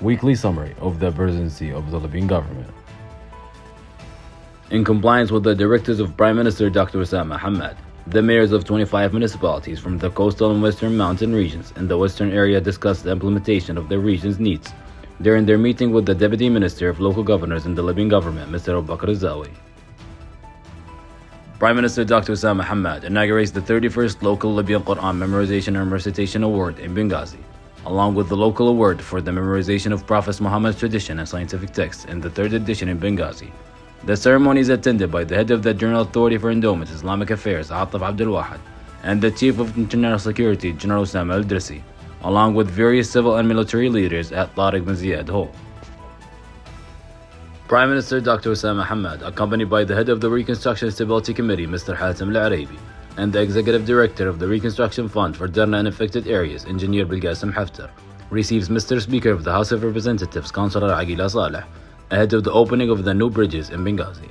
Weekly summary of the Presidency of the Libyan government. In compliance with the directives of Prime Minister Dr. Osama Hamad, the mayors of 25 municipalities from the coastal and western mountain regions in the western area discussed the implementation of their region's needs during their meeting with the Deputy Minister of Local Governors in the Libyan government, Mr. Abu Bakr al-Zawi. Prime Minister Dr. Osama Hamad inaugurates the 31st Local Libyan Quran Memorization and Recitation Award in Benghazi, along with the local award for the memorization of Prophet Muhammad's tradition and scientific texts in the 3rd edition in Benghazi. The ceremony is attended by the head of the General Authority for Endowment Islamic Affairs, Atif Abdul Wahid, and the Chief of International Security, General Osama al-Drisi, along with various civil and military leaders at Tariq bin Ziyad Hall. Prime Minister Dr. Osama Hamad, accompanied by the head of the Reconstruction Stability Committee, Mr. Hatem al-Arabi, and the Executive Director of the Reconstruction Fund for Darna and Affected Areas, Engineer Bilqasem Haftar, receives Mr. Speaker of the House of Representatives, Councillor Aguila Saleh, ahead of the opening of the new bridges in Benghazi.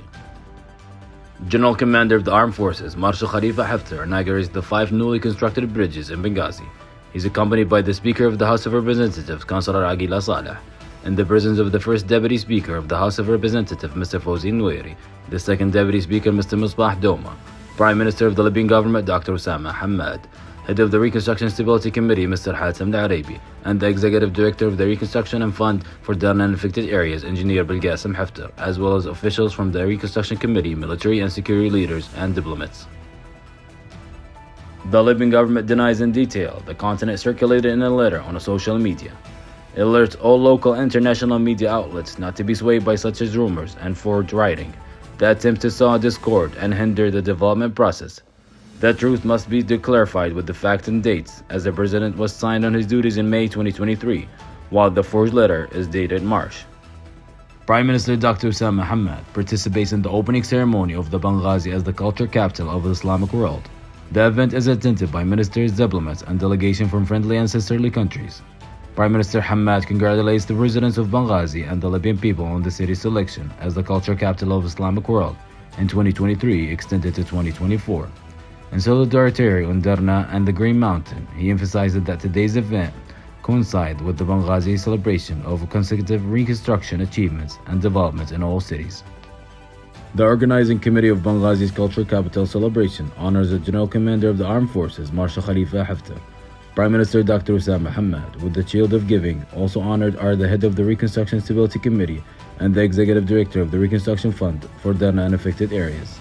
General Commander of the Armed Forces, Marshal Khalifa Haftar, inaugurates the 5 newly constructed bridges in Benghazi. He's accompanied by the Speaker of the House of Representatives, Councillor Aguila Saleh, in the presence of the First Deputy Speaker of the House of Representatives, Mr. Fawzi Nweri, the Second Deputy Speaker, Mr. Misbah Doma, Prime Minister of the Libyan government, Dr. Osama Hamad, Head of the Reconstruction Stability Committee, Mr. Hatem al-Arabi, and the Executive Director of the Reconstruction and Fund for Darna and Affected Areas, Engineer Bilqasem Haftar, as well as officials from the Reconstruction Committee, military and security leaders, and diplomats. The Libyan government denies in detail the content circulated in a letter on social media. It alerts all local and international media outlets not to be swayed by such as rumors and forged writing that attempt to sow discord and hinder the development process. The truth must be clarified with the facts and dates, as the President was signed on his duties in May 2023, while the forged letter is dated March. Prime Minister Dr. Osama Hamad participates in the opening ceremony of the Benghazi as the culture capital of the Islamic world. The event is attended by ministers, diplomats, and delegation from friendly and sisterly countries. Prime Minister Hamad congratulates the residents of Benghazi and the Libyan people on the city's selection as the culture capital of the Islamic world in 2023 extended to 2024. In solidarity on Darna and the Green Mountain, he emphasized that today's event coincides with the Benghazi celebration of consecutive reconstruction achievements and developments in all cities. The organizing committee of Benghazi's Cultural Capital celebration honors the General Commander of the Armed Forces, Marshal Khalifa Haftar. Prime Minister Dr. Osama Hamad, with the Shield of Giving. Also honored are the head of the Reconstruction Stability Committee and the Executive Director of the Reconstruction Fund for Darna and Affected Areas.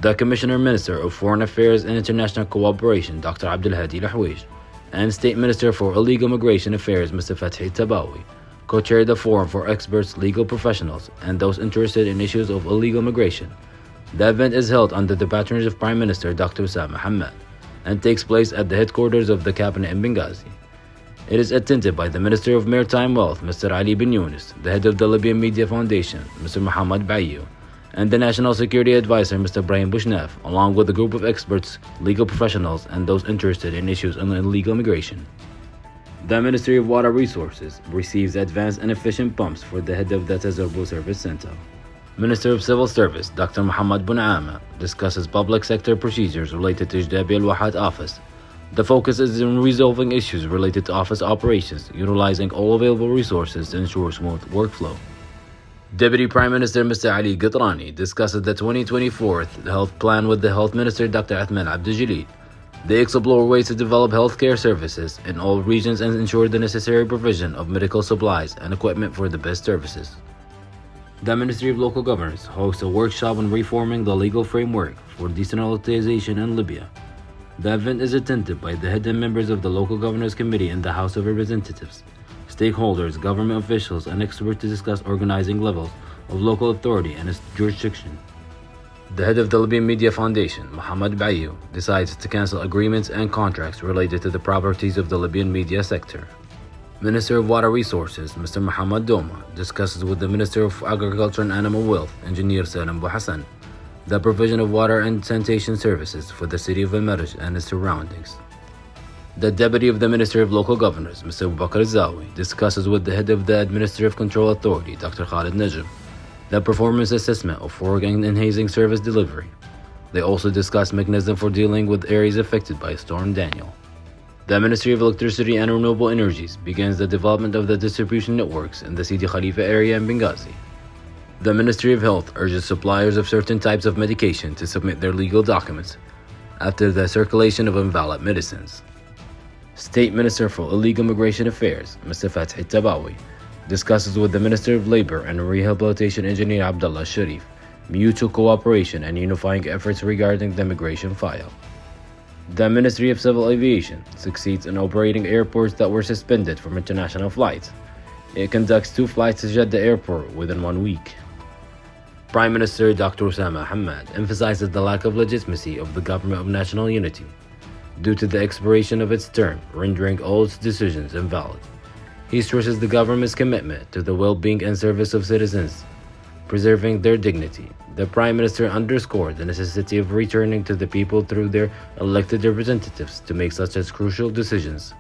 The Commissioner Minister of Foreign Affairs and International Cooperation, Dr. Abdul Hadi Lahwej, and State Minister for Illegal Migration Affairs, Mr. Fathi Tabawi, co-chaired the forum for experts, legal professionals, and those interested in issues of illegal migration. The event is held under the patronage of Prime Minister Dr. Osama Hamad and takes place at the headquarters of the cabinet in Benghazi. It is attended by the Minister of Maritime Wealth, Mr. Ali bin Yunus, the head of the Libyan Media Foundation, Mr. Mohammed Bayu, and the National Security Advisor, Mr. Brahim Bushnaf, along with a group of experts, legal professionals, and those interested in issues on illegal migration. The Ministry of Water Resources receives advanced and efficient pumps for the head of the Tazarbu Service Center. Minister of Civil Service, Dr. Muhammad Bun'ama, discusses public sector procedures related to Jdabi al-Wahad office. The focus is on resolving issues related to office operations, utilizing all available resources to ensure smooth workflow. Deputy Prime Minister Mr. Ali Qatrani discusses the 2024 health plan with the Health Minister Dr. Athman Abdul. They explore ways to develop healthcare services in all regions and ensure the necessary provision of medical supplies and equipment for the best services. The Ministry of Local Governance hosts a workshop on reforming the legal framework for decentralization in Libya. The event is attended by the head and members of the Local Governors Committee in the House of Representatives, stakeholders, government officials, and experts to discuss organizing levels of local authority and its jurisdiction. The head of the Libyan Media Foundation, Mohammed Bayu, decides to cancel agreements and contracts related to the properties of the Libyan media sector. Minister of Water Resources, Mr. Mohammed Doma, discusses with the Minister of Agriculture and Animal Wealth, Engineer Salim Bouhassan, the provision of water and sanitation services for the city of Al-Marj and its surroundings. The Deputy of the Ministry of Local Governors, Mr. Abu Bakr al-Zawi, discusses with the Head of the Administrative Control Authority, Dr. Khalid Najm, the performance assessment of work and enhancing service delivery. They also discuss mechanism for dealing with areas affected by Storm Daniel. The Ministry of Electricity and Renewable Energies begins the development of the distribution networks in the Sidi Khalifa area in Benghazi. The Ministry of Health urges suppliers of certain types of medication to submit their legal documents after the circulation of invalid medicines. State Minister for Illegal Migration Affairs, Mr. Fathi Tabawi, discusses with the Minister of Labor and Rehabilitation Engineer Abdullah Sharif mutual cooperation and unifying efforts regarding the migration file. The Ministry of Civil Aviation succeeds in operating airports that were suspended from international flights. It conducts 2 flights to Jeddah Airport within 1 week. Prime Minister Dr. Osama Hamad emphasizes the lack of legitimacy of the Government of National Unity due to the expiration of its term, rendering all its decisions invalid. He stresses the government's commitment to the well-being and service of citizens, preserving their dignity. The Prime Minister underscored the necessity of returning to the people through their elected representatives to make such as crucial decisions.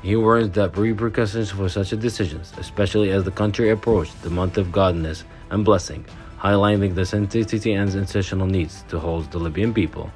He warns that repercussions for such decisions, especially as the country approached the month of godness and blessing, highlighting the sensitivity and essential needs to hold the Libyan people.